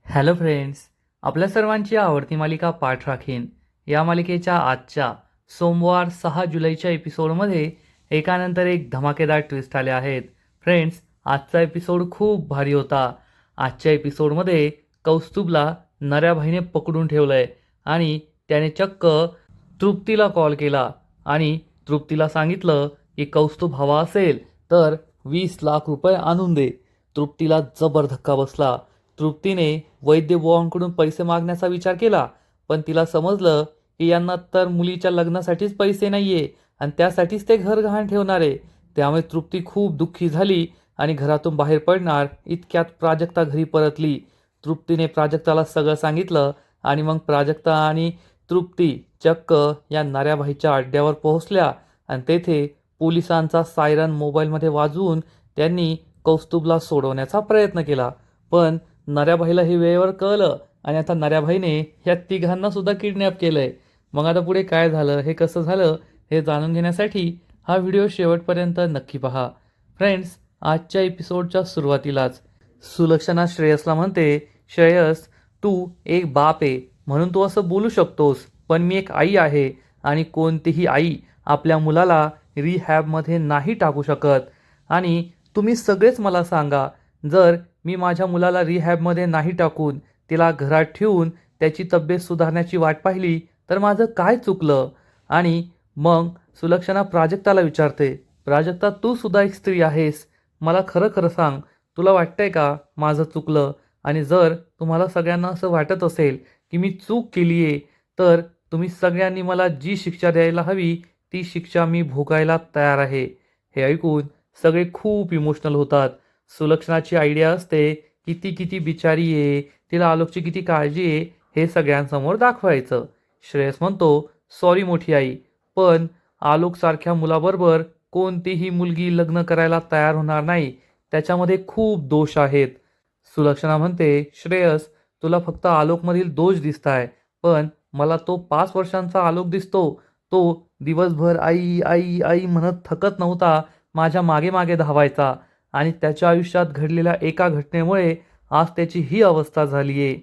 Hello friends, आपल्या सर्वांची आवडती मालिका पाठ राखीन या मालिकेच्या आजच्या सोमवार 6 जुलैच्या एपिसोडमध्ये एकानंतर एक धमाकेदार ट्विस्ट आले आहेत. फ्रेंड्स, आजचा एपिसोड खूप भारी होता. आजच्या एपिसोडमध्ये कौस्तुभला नऱ्याभाईने पकडून ठेवलंय आणि त्याने चक्क तृप्तीला कॉल केला आणि तृप्तीला सांगितलं की कौस्तुभ हवा असेल तर 20 लाख रुपये आणून दे. तृप्तीला जबर धक्का बसला. तृप्तीने वैद्यबुवांकडून पैसे मागण्याचा विचार केला, पण तिला समजलं की यांना तर मुलीच्या लग्नासाठीच पैसे नाहीये आणि त्यासाठीच ते घर गहाण ठेवणारे. त्यामुळे तृप्ती खूप दुःखी झाली आणि घरातून बाहेर पडणार इतक्यात प्राजक्ता घरी परतली. तृप्तीने प्राजक्ताला सगळं सांगितलं आणि मग प्राजक्ता आणि तृप्ती चक्क या नऱ्याभाईच्या अड्ड्यावर पोहोचल्या आणि तेथे पोलिसांचा सायरन मोबाईलमध्ये वाजवून त्यांनी कौस्तुभला सोडवण्याचा प्रयत्न केला. पण नऱ्याभाईला हे वेळेवर कळलं आणि आता नऱ्याभाईने या तिघांना सुद्धा किडनॅप केलंय. मग आता पुढे काय झालं, हे कसं झालं, हे जाणून घेण्यासाठी हा व्हिडिओ शेवटपर्यंत नक्की पहा. फ्रेंड्स, आजच्या एपिसोडच्या सुरुवातीलाच सुलक्षणा श्रेयसला म्हणते, श्रेयस, तू एक बाप आहे म्हणून तू असं बोलू शकतोस, पण मी एक आई आहे आणि कोणतीही आई आपल्या मुलाला रिहॅबमध्ये नाही टाकू शकत. आणि तुम्ही सगळेच मला सांगा, जर मी माझ्या मुलाला रिहॅबमध्ये नाही टाकून तिला घरात ठेवून त्याची तब्येत सुधारण्याची वाट पाहिली तर माझं काय चुकलं? आणि मग सुलक्षणा प्राजक्ताला विचारते, प्राजक्ता, तू सुद्धा एक स्त्री आहेस, मला खरं खरं सांग, तुला वाटतंय का माझं चुकलं? आणि जर तुम्हाला सगळ्यांना असं वाटत असेल की मी चूक केली आहे तर तुम्ही सगळ्यांनी मला जी शिक्षा द्यायला हवी ती शिक्षा मी भोगायला तयार आहे. हे ऐकून सगळे खूप इमोशनल होतात. सुलक्षणाची आयडिया असते की ती किती बिचारी आहे, तिला आलोकची किती काळजी आहे हे सगळ्यांसमोर दाखवायचं. श्रेयस म्हणतो, सॉरी मोठी आई, पण आलोकसारख्या मुलाबरोबर कोणतीही मुलगी लग्न करायला तयार होणार नाही, त्याच्यामध्ये खूप दोष आहेत. सुलक्षणा म्हणते, श्रेयस, तुला फक्त आलोकमधील दोष दिसताय, पण मला तो 5 वर्षांचा आलोक दिसतो. तो दिवसभर आई आई आई म्हणत थकत नव्हता, माझ्या मागे मागे धावायचा आणि त्याच्या आयुष्यात घडलेल्या एका घटनेमुळे आज त्याची ही अवस्था झाली आहे.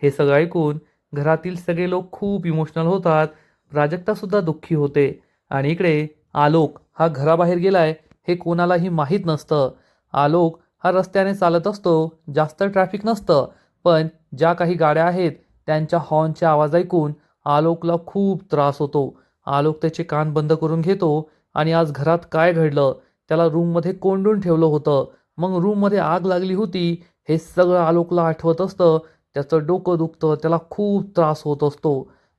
हे सगळं ऐकून घरातील सगळे लोक खूप इमोशनल होतात. प्राजक्ता सुद्धा दुःखी होते आणि इकडे आलोक हा घराबाहेर गेलाय हे कोणालाही माहीत नसतं. आलोक हा रस्त्याने चालत असतो, जास्त ट्रॅफिक नसतं, पण ज्या काही गाड्या आहेत त्यांच्या हॉर्नचे आवाज ऐकून आलोकला खूप त्रास होतो. आलोक त्याचे कान बंद करून घेतो आणि आज घरात काय घडलं, त्याला रूममध्ये कोंडून ठेवलं होतं, मग रूममध्ये आग लागली होती, हे सगळं आलोकला आठवत असतं. त्याचं डोकं दुखतं, त्याला खूप त्रास होत असतो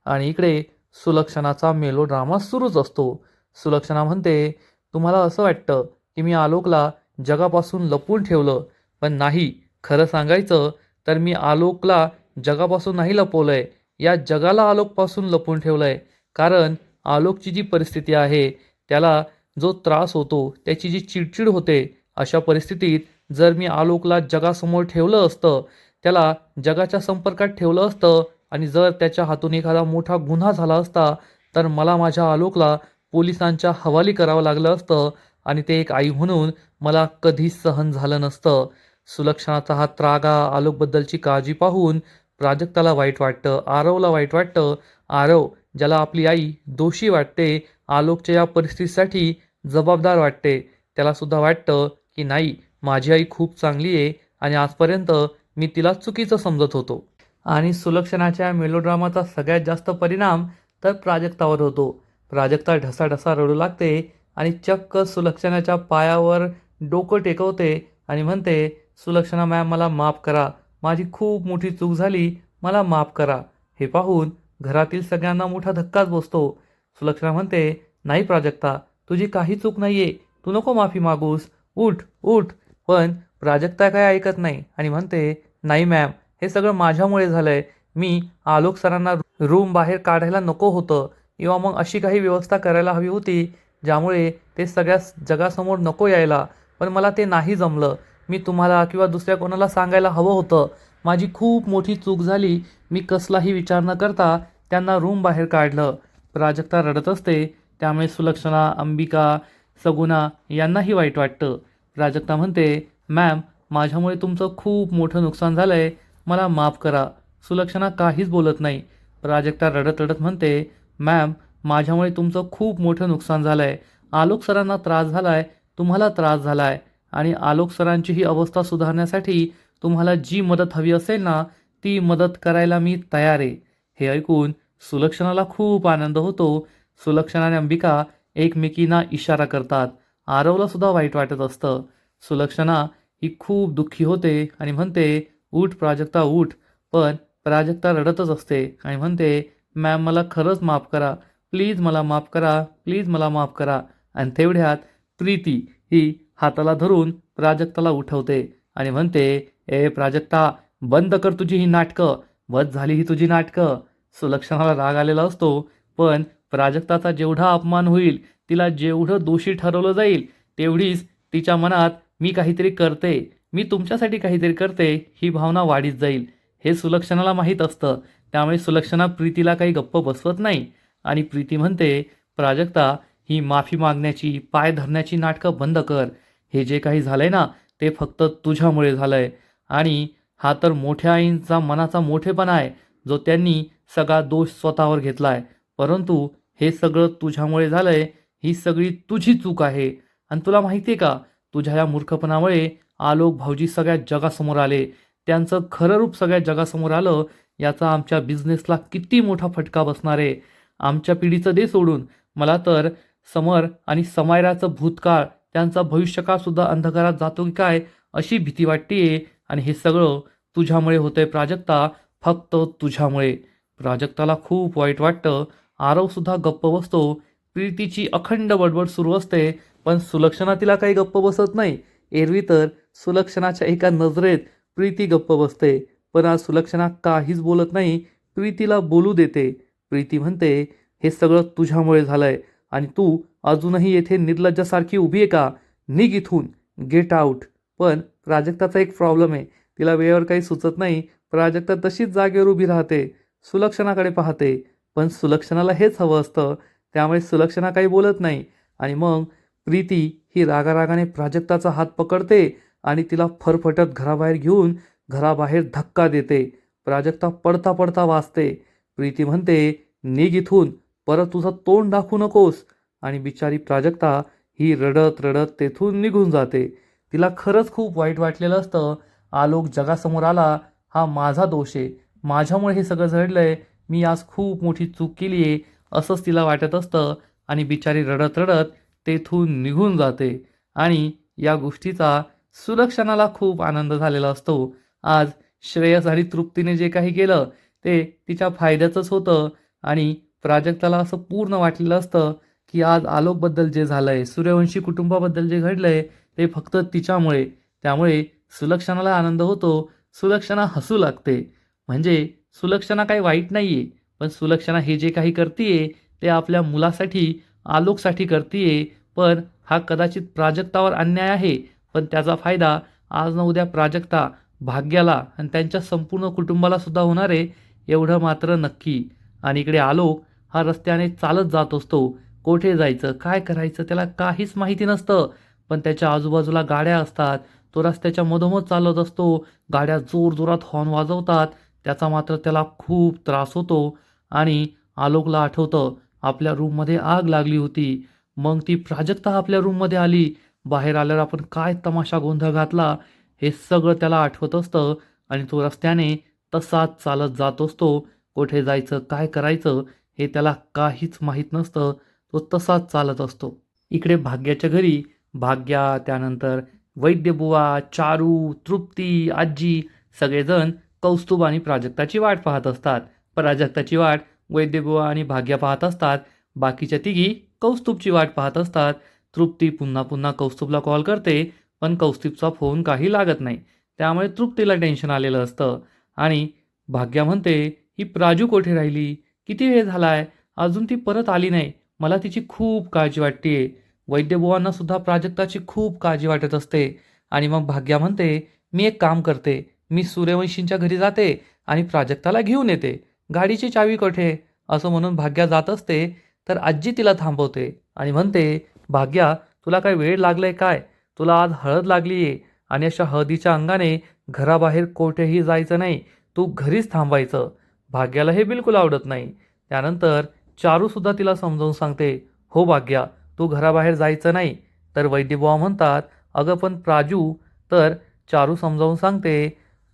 आणि इकडे सुलक्षणाचा मेलोड्रामा सुरूच असतो. सुलक्षणा म्हणते, तुम्हाला असं वाटतं की मी आलोकला जगापासून लपवून ठेवलं, पण नाही, खरं सांगायचं तर मी आलोकला जगापासून नाही लपवलंय, या जगाला आलोकपासून लपवून ठेवलंय. कारण आलोकची जी परिस्थिती आहे, त्याला जो त्रास होतो, त्याची जी चिडचिड होते, अशा परिस्थितीत जर मी आलोकला जगासमोर ठेवलं असतं, त्याला जगाच्या संपर्कात ठेवलं असतं आणि जर त्याच्या हातून एखादा मोठा गुन्हा झाला असता तर मला माझ्या आलोकला पोलिसांच्या हवाली करावं लागलं असतं आणि ते एक आई म्हणून मला कधीच सहन झालं नसतं. सुलक्षणाचा हा त्रागा, आलोकबद्दलची काळजी पाहून प्राजक्ताला वाईट वाटतं, आरवला वाईट वाटतं. आरव, ज्याला आपली आई दोषी वाटते, आलोकच्या या परिस्थितीसाठी जबाबदार वाटते, त्याला सुद्धा वाटतं की नाही, माझी आई खूप चांगली आहे आणि आजपर्यंत मी तिला चुकीचं समजत होतो. आणि सुलक्षणाच्या मेलोड्रामाचा सगळ्यात जास्त परिणाम तर प्राजक्तावर होतो. प्राजक्ता ढसाढसा रडू लागते आणि चक्क सुलक्षणाच्या पायावर डोकं टेकवते आणि म्हणते, सुलक्षणा मॅम, मला माफ करा, माझी खूप मोठी चूक झाली, मला माफ करा. हे पाहून घरातील सगळ्यांना मोठा धक्काच बसतो. सुलक्षणा म्हणते, नाही प्राजक्ता, तुझी काही चूक नाहीये, तू नको माफी मागूस, उठ उठ. पण प्राजक्ता काय ऐकत नाही आणि म्हणते, नाही मॅम, हे सगळं माझ्यामुळे झालंय, मी आलोक सरांना रूम बाहेर काढायला नको होतं किंवा मग अशी काही व्यवस्था करायला हवी होती ज्यामुळे ते सगळ्या जगासमोर नको यायला, पण मला ते नाही जमलं. मी तुम्हाला किंवा दुसऱ्या कोणाला सांगायला हवं होतं, माझी खूप मोठी चूक झाली, मी कसलाही विचार न करता त्यांना रूम बाहेर काढलं. प्राजक्ता रडत असते, त्यामुळे सुलक्षणा, अंबिका, सगुणा यांनाही वाईट वाटतं. प्राजक्ता म्हणते, मॅम, माझ्यामुळे तुमचं खूप मोठं नुकसान झालं आहे, मला माफ करा. सुलक्षणा काहीच बोलत नाही. प्राजक्ता रडत रडत म्हणते, मॅम, माझ्यामुळे तुमचं खूप मोठं नुकसान झालं आहे. आलोक सरांना त्रास झाला आहे, तुम्हाला त्रास झाला आहे आणि आलोक सरांची ही अवस्था सुधारण्यासाठी तुम्हाला जी मदत हवी असेल ना, ती मदत करायला मी तयार आहे. हे ऐकून सुलक्षणाला खूप आनंद होतो. सुलक्षणा आणि अंबिका एकमेकींना इशारा करतात. आरवला सुद्धा वाईट वाटत असतं. सुलक्षणा ही खूप दुःखी होते आणि म्हणते, उठ प्राजक्ता उठ. पण प्राजक्ता रडतच असते आणि म्हणते, मॅम, मला खरंच माफ करा. प्लीज मला माफ करा. प्लीज मला माफ करा. आणि तेवढ्यात प्रीती ही हाताला धरून प्राजक्ताला उठवते आणि म्हणते, ए प्राजक्ता, बंद कर तुझी ही नाटकं. बस झाली ही तुझी नाटकं. सुलक्षणाला राग आलेला असतो, पण प्राजक्ताचा जेवढा अपमान होईल, तिला जेवढं दोषी ठरवलं जाईल, तेवढीच तिच्या मनात मी काहीतरी करते, मी तुमच्यासाठी काहीतरी करते, ही भावना वाढीत जाईल. हे सुलक्षणाला माहीत असतं. त्यामुळे सुलक्षणा प्रीतीला काही गप्प बसवत नाही आणि प्रीती म्हणते, प्राजक्ता, ही माफी मागण्याची, पाय धरण्याची नाटकं बंद कर. हे जे काही झालंय ना, ते फक्त तुझ्यामुळे झालंय आणि हा तर मोठ्या आईंचा मनाचा मोठेपणा आहे, जो त्यांनी सगळा दोष स्वतःवर घेतलाय. परंतु हे सगळं तुझ्यामुळे झालंय. ही सगळी तुझी चूक आहे. आणि तुला माहिती आहे का, तुझ्या या मूर्खपणामुळे आलोक भाऊजी सगळ्या जगासमोर आले. त्यांचं खरं रूप सगळ्या जगासमोर आलं. याचा आमच्या बिझनेसला किती मोठा फटका बसणार आहे. आमच्या पिढीचं दे सोडून, मला तर समर आणि समायराचं भूतकाळ, त्यांचा भविष्यकाळसुद्धा अंधकारात जातो की काय अशी भीती वाटतेय. आणि हे सगळं तुझ्यामुळे होतंय प्राजक्ता, फक्त तुझ्यामुळे. प्राजक्ताला खूप वाईट वाटतं. आरवसुद्धा गप्प बसतो. प्रीतीची अखंड बडबड सुरू असते, पण सुलक्षणा तिला काही गप्प बसत नाही. एरवी तर सुलक्षणाच्या एका नजरेत प्रीती गप्प बसते, पण आज सुलक्षणा काहीच बोलत नाही. प्रीतीला बोलू देते. प्रीती म्हणते, हे सगळं तुझ्यामुळे झालंय आणि तू अजूनही येथे निर्लज्जासारखी उभी आहे का? निघ इथून, गेट आऊट. पण प्राजक्ताचा एक प्रॉब्लेम आहे. तिला वेळेवर काही सुचत नाही. प्राजक्ता तशीच जागेवर उभी राहते, सुलक्षणाकडे पाहते. पण सुलक्षणाला हेच हवं असतं, त्यामुळे सुलक्षणा काही बोलत नाही. आणि मग प्रीती ही रागारागाने प्राजक्ताचा हात पकडते आणि तिला फरफटत घराबाहेर घेऊन घराबाहेर धक्का देते. प्राजक्ता पडता पडता वाचते. प्रीती म्हणते, निघ इथून, परत तुझं तोंड दाखवू नकोस. आणि बिचारी प्राजक्ता ही रडत रडत तेथून निघून जाते. तिला खरंच खूप वाईट वाटलेलं असतं. आलोक जगासमोर आला, हा माझा दोष आहे, माझ्यामुळे हे सगळं घडलंय, मी आज खूप मोठी चूक केली आहे, असंच तिला वाटत असतं. आणि बिचारी रडत रडत तेथून निघून जाते. आणि या गोष्टीचा सुलक्षणाला खूप आनंद झालेला असतो. आज श्रेयस आणि तृप्तीने जे काही केलं ते तिच्या फायद्याचंच होतं. आणि प्राजक्ताला असं पूर्ण वाटलेलं असतं की आज आलोकबद्दल जे झालंय, सूर्यवंशी कुटुंबाबद्दल जे घडलंय, ते फक्त तिच्यामुळे. त्यामुळे सुलक्षणाला आनंद होतो. सुलक्षणा हसू लागते. म्हणजे सुलक्षणा काही वाईट नाहीये, पण सुलक्षणा हे जे काही करतीये ते आपल्या मुलासाठी, आलोकसाठी करतीये. पण हा कदाचित प्राजक्तावर अन्याय आहे, पण त्याचा फायदा आज न उद्या प्राजक्ता, भाग्याला आणि त्यांच्या संपूर्ण कुटुंबाला सुद्धा होणार आहे, एवढं मात्र नक्की. आणि इकडे आलोक हा रस्त्याने चालत जात असतो. कोठे जायचं, काय करायचं त्याला काहीच माहिती नसतं. पण त्याच्या आजूबाजूला गाड्या असतात. तो रस्त्याच्या मधोमध चालत असतो. गाड्या जोरजोरात हॉर्न वाजवतात. त्याचा मात्र त्याला खूप त्रास होतो. आणि आलोकला आठवतं, आपल्या रूममध्ये आग लागली होती. मग ती प्राजक्ता आपल्या रूममध्ये आली. बाहेर आल्यावर आपण काय तमाशा गोंधळ घातला, हे सगळं त्याला आठवत असतं. आणि तो रस्त्याने तसाच चालत जात असतो. कोठे जायचं, काय करायचं हे त्याला काहीच माहीत नसतं. तो तसाच चालत असतो. इकडे भाग्याच्या घरी भाग्या, त्यानंतर वैद्यबुवा, चारू, तृप्ती, आजी सगळेजण कौस्तुभ आणि प्राजक्ताची वाट पाहत असतात. प्राजक्ताची वाट वैद्यबुवा आणि भाग्या पाहत असतात. बाकीच्या तिघी कौस्तुभची वाट पाहत असतात. तृप्ती पुन्हा पुन्हा कौस्तुभला कॉल करते, पण कौस्तुभचा फोन काही लागत नाही. त्यामुळे तृप्तीला टेन्शन आलेलं असतं. आणि भाग्या म्हणते, ही प्राजू कोठे राहिली? किती वेळ झालाय, अजून ती परत आली नाही. मला तिची खूप काळजी वाटतेय. वैद्यबुवांना सुद्धा प्राजक्ताची खूप काळजी वाटत असते. आणि मग भाग्या म्हणते, मी एक काम करते, मी सूर्यवंशींच्या घरी जाते आणि प्राजक्ताला घेऊन येते. गाडीची चावी कोठे? असं म्हणून भाग्या जात असते, तर आजी तिला थांबवते आणि म्हणते, भाग्या, तुला काय वेळ लागलाय काय? तुला आज हळद लागली आहे आणि अशा हळदीच्या अंगाने घराबाहेर कोठेही जायचं नाही. तू घरीच थांबायचं. भाग्याला हे बिलकुल आवडत नाही. त्यानंतर चारूसुद्धा तिला समजावून सांगते, हो भाग्या, तू घराबाहेर जायचं नाही. तर वैद्यबुवा म्हणतात, अगं पण प्राजू. तर चारू समजावून सांगते,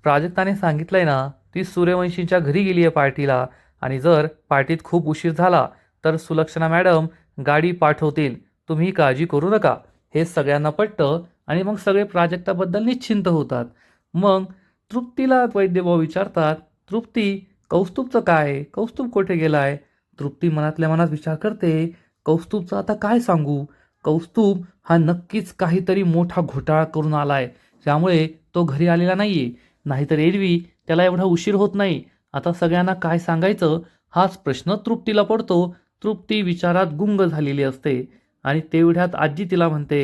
प्राजक्ताने सांगितलंय ना, ती सूर्यवंशींच्या घरी गेली आहे पार्टीला, आणि जर पार्टीत खूप उशीर झाला तर सुलक्षणा मॅडम गाडी पाठवतील. तुम्ही काळजी करू नका. हे सगळ्यांना पटतं आणि मग सगळे प्राजक्ताबद्दल निश्चिंत होतात. मग तृप्तीला वैद्यभाऊ विचारतात, तृप्ती, कौस्तुभचं काय? कौस्तुभ कुठे गेलाय? तृप्ती मनातल्या मनात विचार करते, कौस्तुभचं आता काय सांगू? कौस्तुभ हा नक्कीच काहीतरी मोठा घोटाळा करून आलाय, त्यामुळे तो घरी आलेला नाहीये. नाहीतर एरवी त्याला एवढा उशीर होत नाही. आता सगळ्यांना काय सांगायचं हाच प्रश्न तृप्तीला पडतो. तृप्ती विचारात गुंग झालेली असते आणि तेवढ्यात आजी तिला म्हणते,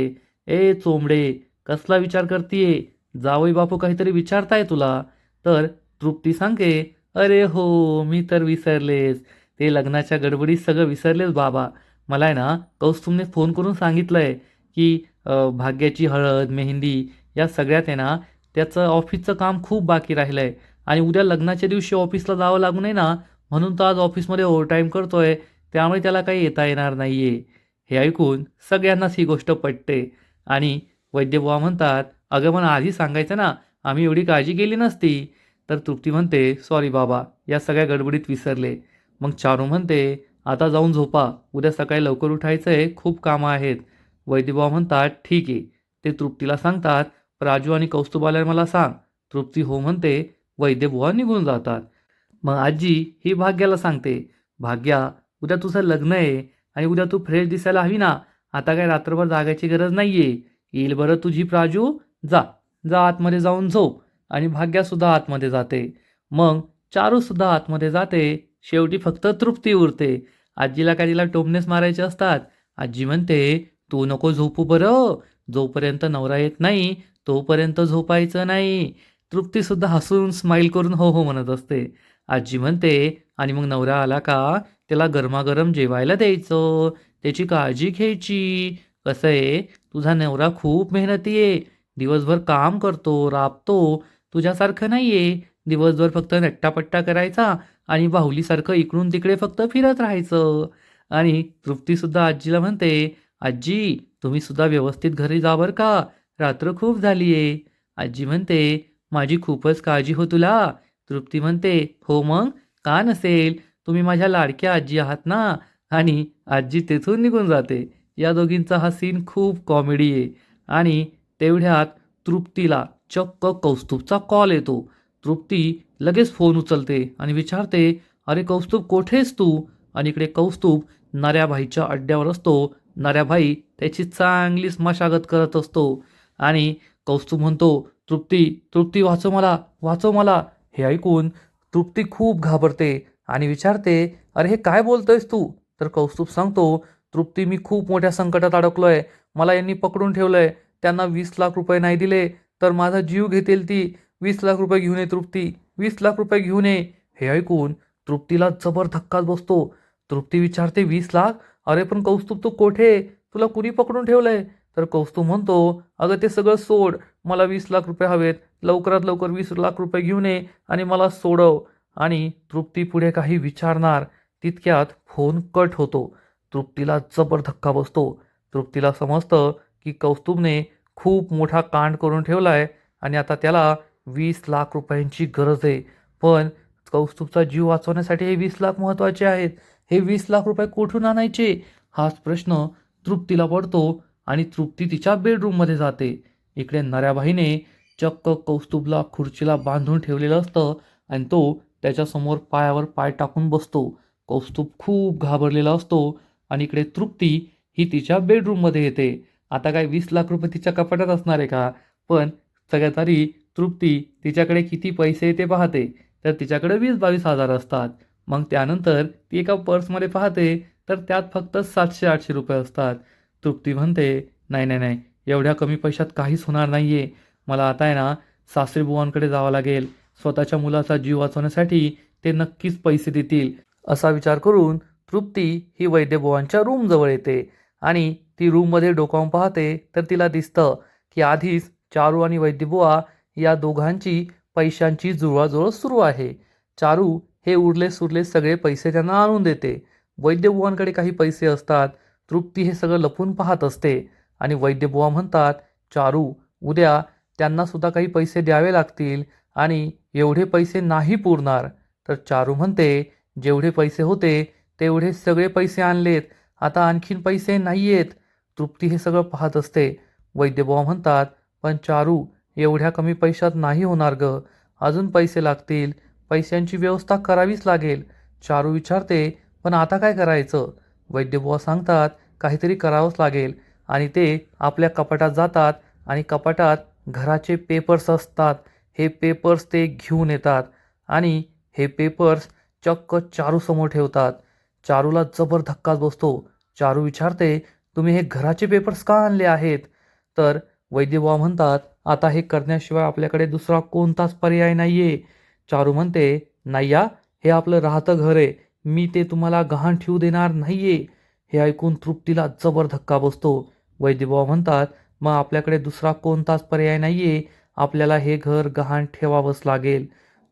ए चोंबडे, कसला विचार करतीये? जावई बापू काहीतरी विचारताय तुला. तर तृप्ती सांगे, अरे हो, मी तर विसरलेच. ते लग्नाच्या गडबडीत सगळं विसरलेच बाबा. मला आहे ना कौस्तुभने फोन करून सांगितलंय की भाग्याची हळद, मेहंदी या सगळ्यात आहे ना त्याचं ऑफिसचं काम खूप बाकी राहिलंय आणि उद्या लग्नाच्या दिवशी ऑफिसला जावं लागू नये ना, म्हणून तो आज ऑफिसमध्ये ओव्हरटाईम करतोय. त्यामुळे त्याला काही येता येणार नाहीये. हे ऐकून सगळ्यांनाच ही गोष्ट पटते आणि वैद्यबुवा म्हणतात, अगं पण आधी सांगायचं ना, आम्ही एवढी काळजी केली नसती. तर तृप्ती म्हणते, सॉरी बाबा, या सगळ्या गडबडीत विसरले. मग चारू म्हणते, आता जाऊन झोपा, उद्या सकाळी लवकर उठायचंय, खूप कामं आहेत. वैद्यबुवा म्हणतात, ठीक आहे. ते तृप्तीला सांगतात, प्राजू आणि कौस्तुभ आल्यावर मला सांग. तृप्ती हो म्हणते. वैद्यबुवा निघून जातात. मग आजी ही भाग्याला सांगते, भाग्या, उद्या तुझं लग्न आहे आणि उद्या तू फ्रेश दिसायला हवी ना. आता काय रात्रभर जागायची गरज नाहीये. येईल बरं तुझी प्राजू. जा, जा आतमध्ये जाऊन झोप. आणि भाग्यासुद्धा आतमध्ये जाते. मग चारूसुद्धा आतमध्ये जाते. शेवटी फक्त तृप्ती उरते. आजीला काय तिला टोमणेच मारायचे असतात. आजी म्हणते, तू नको झोपू बरं. जोपर्यंत नवरा येत नाही तोपर्यंत झोपायचं नाही. तृप्तीसुद्धा हसून स्माईल करून हो हो म्हणत असते. आजी म्हणते, आणि मग नवरा आला का त्याला गरमागरम जेवायला द्यायचं, त्याची काळजी घ्यायची. कसं आहे, तुझा नवरा खूप मेहनती आहे. दिवसभर काम करतो, राबतो. तुझ्यासारखं नाही आहे, दिवसभर फक्त नट्टापट्टा करायचा आणि बाहुलीसारखं इकडून तिकडे फक्त फिरत राहायचं. आणि तृप्तीसुद्धा आजीला म्हणते, आजी, तुम्ही सुद्धा व्यवस्थित घरी जा बरं का, रात्र खूप झाली आहे. आजी म्हणते, माझी खूपच काळजी हो तुला. तृप्ती म्हणते, हो मग, का नसेल, तुम्ही माझ्या लाडक्या आजी आहात ना. आणि आजी तेथून निघून जाते. या दोघींचा हा सीन खूप कॉमेडी आहे. आणि तेवढ्यात तृप्तीला चक्क कौस्तुभचा कॉल येतो. तृप्ती लगेच फोन उचलते आणि विचारते, अरे कौस्तुभ, कोठेस तू? आणि इकडे कौस्तुभ नऱ्याभाईच्या अड्ड्यावर असतो. नऱ्याभाई त्याची चांगलीच मशागत करत असतो. आणि कौस्तुभ म्हणतो, तृप्ती, तृप्ती, वाचव मला, वाचव मला. हे ऐकून तृप्ती खूप घाबरते आणि विचारते, अरे हे काय बोलतोयस तू? तर कौस्तुभ सांगतो, तृप्ती, मी खूप मोठ्या संकटात अडकलोय. मला यांनी पकडून ठेवलंय. त्यांना 20 लाख रुपये नाही दिले तर माझा जीव घेतील ती. 20 लाख रुपये घेऊन ये तृप्ती, 20 लाख रुपये घेऊन ये. हे ऐकून तृप्तीला जबर धक्काच बसतो. तृप्ती विचारते, 20 लाख? अरे पण कौस्तुभ, तू कोठे? तुला कुणी पकडून ठेवलंय? तर कौस्तुभ म्हणतो, अगं ते सगळं सोड, मला 20 लाख रुपये हवेत. लवकरात लवकर 20 लाख रुपये घेऊन ये आणि मला सोडव. आणि तृप्ती पुढे काही विचारणार तितक्यात फोन कट होतो. तृप्तीला जबर धक्का बसतो. तृप्तीला समजतं की कौस्तुभने खूप मोठा कांड करून ठेवलाय आणि आता त्याला 20 लाख रुपयांची गरज आहे. पण कौस्तुभचा जीव वाचवण्यासाठी हे 20 लाख महत्त्वाचे आहेत. हे 20 लाख रुपये कुठून आणायचे हाच प्रश्न तृप्तीला पडतो आणि तृप्ती तिच्या बेडरूममध्ये जाते. इकडे नऱ्याबाईने चक्क कौस्तुभला खुर्चीला बांधून ठेवलेलं असतं आणि तो त्याच्यासमोर पायावर पाय टाकून बसतो. कौस्तुभ खूप घाबरलेला असतो आणि इकडे तृप्ती ही तिच्या बेडरूममध्ये येते. आता काय 20 लाख रुपये तिच्या कपाटात असणार आहे का? पण सगळ्यात आधी तृप्ती तिच्याकडे किती पैसे ते पाहते. तर तिच्याकडे 20-22 हजार असतात. मग त्यानंतर ती एका पर्समध्ये पाहते तर त्यात फक्त 700-800 रुपये असतात. तृप्ती म्हणते, नाही नाही नाही, एवढ्या कमी पैशात काहीच होणार नाही आहे. मला आता आहे ना सासरेबुवांकडे जावं लागेल. स्वतःच्या मुलाचा जीव वाचवण्यासाठी ते नक्कीच पैसे देतील. असा विचार करून तृप्ती ही वैद्यबुवांच्या रूमजवळ येते आणि ती रूममध्ये डोकावून पाहते तर तिला दिसतं की आधीच चारू आणि वैद्यबुवा या दोघांची पैशांची जुळवाजुळव सुरू आहे. चारू हे उरले सुरले सगळे पैसे त्यांना आणून देते. वैद्यबुवांकडे काही पैसे असतात. तृप्ती हे सगळं लपून पाहत असते आणि वैद्यबुवा म्हणतात, चारू उद्या त्यांना सुद्धा काही पैसे द्यावे लागतील आणि एवढे पैसे नाही पुरणार. तर चारू म्हणते, जेवढे पैसे होते तेवढे सगळे पैसे आणलेत, आता आणखीन पैसे नाही आहेत. तृप्ती हे सगळं पाहत असते. वैद्यबुवा म्हणतात, पण चारू एवढ्या कमी पैशात नाही होणार ग, अजून पैसे लागतील, पैशांची व्यवस्था करावीच लागेल. चारू विचारते, पण आता काय करायचं? वैद्यबुवा सांगतात, काहीतरी करावंच लागेल आणि ते आपल्या कपाटात जातात आणि कपाटात घराचे पेपर्स असतात. हे पेपर्स ते घेऊन येतात आणि हे पेपर्स चक्क चारूसमोर ठेवतात. चारूला जबर धक्काच बसतो. चारू विचारते, तुम्ही हे घराचे पेपर्स का आणले आहेत? तर वैद्यबुवा म्हणतात, आता हे करण्याशिवाय आपल्याकडे दुसरा कोणताच पर्याय नाहीये. चारू म्हणते, नाहीया, हे आपलं राहतं घर आहे, मी ते तुम्हाला गहाण ठेवू देणार नाहीये. हे ऐकून तृप्तीला जबर धक्का बसतो. वैद्यबुवा म्हणतात, मग आपल्याकडे दुसरा कोणताच पर्याय नाहीये, आपल्याला हे घर गहाण ठेवावंच लागेल.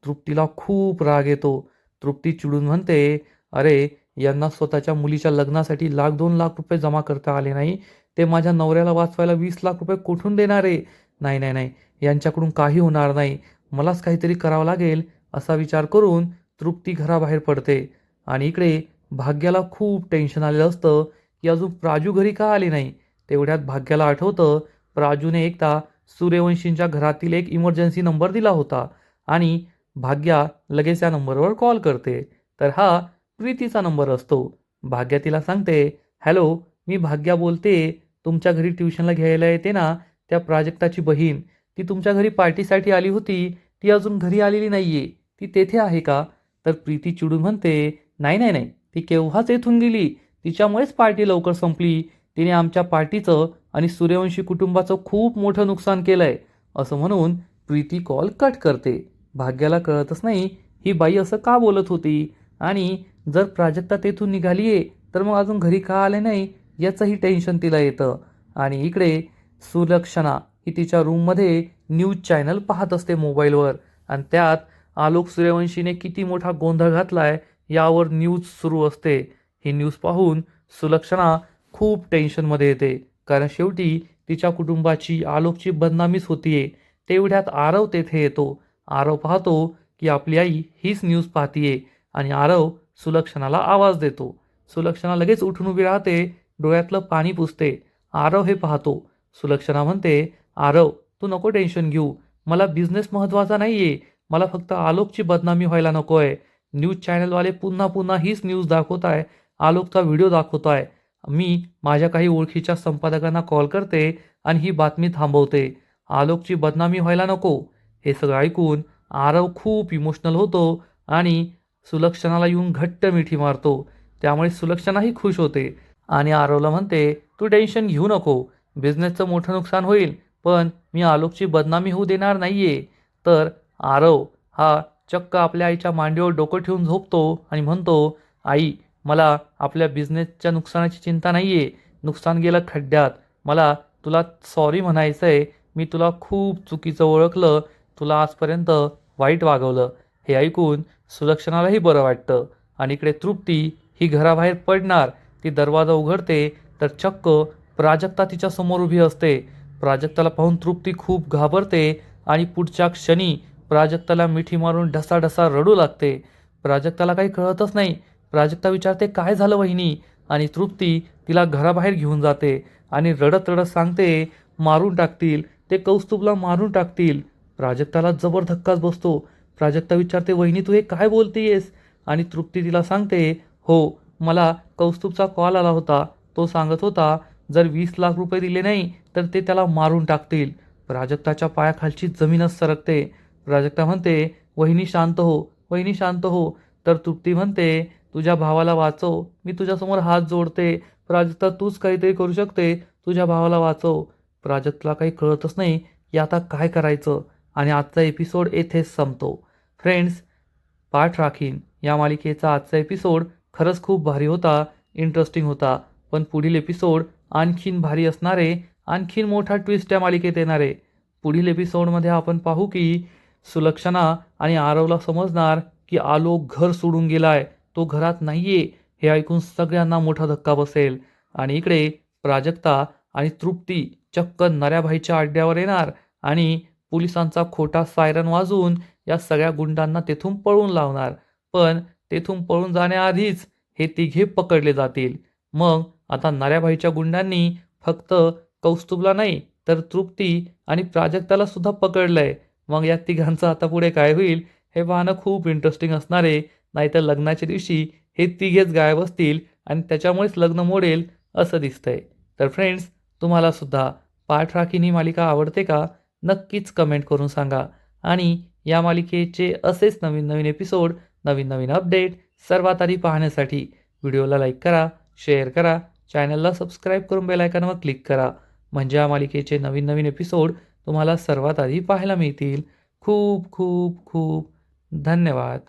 तृप्तीला खूप राग येतो. तृप्ती चिडून म्हणते, अरे यांना स्वतःच्या मुलीच्या लग्नासाठी 1,00,000-2,00,000 रुपये जमा करता आले नाही, ते माझ्या नवऱ्याला वाचवायला 20,00,000 रुपये कुठून देणार आहे? नाही नाही नाही, यांच्याकडून काही होणार नाही, मलाच काहीतरी करावं लागेल. असा विचार करून तृप्ती घराबाहेर पडते आणि इकडे भाग्याला खूप टेन्शन आलेलं असतं की अजून प्राजू घरी का आले नाही. तेवढ्यात भाग्याला आठवतं, प्राजूने एकदा सूर्यवंशींच्या घरातील एक इमर्जन्सी नंबर दिला होता आणि भाग्या लगेच या नंबरवर कॉल करते. तर हा प्रीतीचा नंबर असतो. भाग्या तिला सांगते, हॅलो, मी भाग्या बोलते, तुमच्या घरी ट्युशनला घ्यायला येते ना त्या प्राजक्ताची बहीण, ती तुमच्या घरी पार्टीसाठी आली होती, ती अजून घरी आलेली नाहीये, ती तेथे आहे का? तर प्रीती चिडून म्हणते, नाही नाही नाही, ती केव्हाच येथून गेली, तिच्यामुळेच पार्टी लवकर संपली, तिने आमच्या पार्टीचं आणि सूर्यवंशी कुटुंबाचं खूप मोठं नुकसान केलंय. असं म्हणून प्रीती कॉल कट करते. भाग्याला कळतच नाही ही बाई असं का बोलत होती आणि जर प्राजक्ता तेथून निघालीये तर मग अजून घरी का आले नाही याचंही टेन्शन तिला येतं. आणि इकडे सुलक्षणा ही तिच्या रूममध्ये न्यूज चॅनल पाहत असते मोबाईलवर आणि त्यात आलोक सूर्यवंशीने किती मोठा गोंधळ घातलाय यावर न्यूज सुरू असते. ही न्यूज पाहून सुलक्षणा खूप टेन्शनमध्ये येते, कारण शेवटी तिच्या कुटुंबाची आलोकची बदनामीच होतीये. तेवढ्यात आरव तेथे येतो. आरव पाहतो की आपली आई हीच न्यूज पाहतीये आणि आरव सुलक्षणाला आवाज देतो. सुलक्षणा लगेच उठून उभी राहते, डोळ्यातलं पाणी पुसते. आरव हे पाहतो. सुलक्षणा म्हणते, आरव तू नको टेन्शन घेऊ, मला बिझनेस महत्त्वाचा नाहीये, मला फक्त आलोकची बदनामी व्हायला नकोय. न्यूज चॅनलवाले पुन्हा पुन्हा हीच न्यूज दाखवताय, आलोकचा व्हिडिओ दाखवताय. मी माझ्या काही ओळखीच्या संपादकांना कॉल करते आणि ही बातमी थांबवते. आलोकची बदनामी व्हायला नको. हे सगळं ऐकून आरव खूप इमोशनल होतो आणि सुलक्षणाला येऊन घट्ट मिठी मारतो. त्यामुळे सुलक्षणाही खुश होते आणि आरवला म्हणते, तू टेन्शन घेऊ नको, बिझनेसचं मोठं नुकसान होईल पण मी आलोकची बदनामी होऊ देणार नाहीये. तर आरव हा चक्क आपल्या आईच्या मांडीवर डोकं ठेवून झोपतो आणि म्हणतो, आई मला आपल्या बिझनेसच्या नुकसानाची चिंता नाहीये, नुकसान गेलं खड्ड्यात, मला तुला सॉरी म्हणायचं आहे, मी तुला खूप चुकीचं ओळखलं, तुला आजपर्यंत वाईट वागवलं. हे ऐकून सुलक्षणालाही बरं वाटतं आणि इकडे तृप्ती ही घराबाहेर पडणार, ती दरवाजा उघडते तर चक्क प्राजक्ता तिच्या समोर उभी असते. प्राजक्ताला पाहून तृप्ती खूप घाबरते आणि पुढच्या क्षणी प्राजक्ताला मिठी मारून ढसाढसा रडू लागते. प्राजक्ताला काही कळतच नाही. प्राजक्ता विचारते, काय झालं वहिनी? आणि तृप्ती तिला घराबाहेर घेऊन जाते आणि रडत रडत सांगते, मारून टाकतील, ते कौस्तुभला मारून टाकतील. प्राजक्ताला जबर धक्काच बसतो. प्राजक्ता विचारते, वहिनी तू हे काय बोलतेयस? आणि तृप्ती तिला सांगते, हो, मला कौस्तुभचा कॉल आला होता, तो सांगत होता जर 20,00,000 रुपये दिले नाही तर ते त्याला मारून टाकतील. प्राजक्ताच्या पायाखालची जमीनच सरकते. प्राजक्ता म्हणते, वहिनी शांत हो, वहिनी शांत हो. तर तृप्ती म्हणते, तुझ्या भावाला वाचव, मी तुझ्यासमोर हात जोडते. प्राजक्ता तूच काहीतरी करू शकते, तुझ्या भावाला वाचव. प्राजक्ताला काही कळतच नाही की आता काय करायचं आणि आजचा एपिसोड येथेच संपतो. फ्रेंड्स, पाठ राखीन या मालिकेचा आजचा एपिसोड खरंच खूप भारी होता, इंटरेस्टिंग होता. पण पुढील एपिसोड आणखीन भारी असणारे, आणखीन मोठा ट्विस्ट या मालिकेत येणार आहे. पुढील एपिसोडमध्ये आपण पाहू की सुलक्षणा आणि आरवला समजणार की आलोक घर सोडून गेलाय, तो घरात नाहीये. हे ऐकून सगळ्यांना मोठा धक्का बसेल आणि इकडे प्राजक्ता आणि तृप्ती चक्क नऱ्याभाईच्या अड्ड्यावर येणार आणि पोलिसांचा खोटा सायरन वाजवून या सगळ्या गुंडांना तेथून पळून लावणार. पण तेथून पळून जाण्याआधीच हे तिघे पकडले जातील. मग आता नऱ्याभाईच्या गुंडांनी फक्त कौस्तुभला नाही तर तृप्ती आणि प्राजक्ताला सुद्धा पकडलंय. मग या तिघांचं आता पुढे काय होईल हे पाहणं खूप इंटरेस्टिंग असणार आहे. नाहीतर लग्नाच्या दिवशी हे तिघेच गायब असतील आणि त्याच्यामुळेच लग्न मोडेल असं दिसतंय. तर फ्रेंड्स, तुम्हाला सुद्धा पाठ राखीन ही मालिका आवडते का? नक्कीच कमेंट करून सांगा. आणि या मालिकेचे असेच नवीन नवीन एपिसोड, नवीन नवीन अपडेट सर्वात आधी पाहण्यासाठी व्हिडिओला लाईक करा, शेअर करा, चॅनलला सबस्क्राईब करून बेल आयकॉनवर क्लिक करा. म्हणजे या मालिकेचे नवीन नवीन एपिसोड तुम्हाला सर्वात आधी पाहायला मिळतील. खूप खूप खूप धन्यवाद.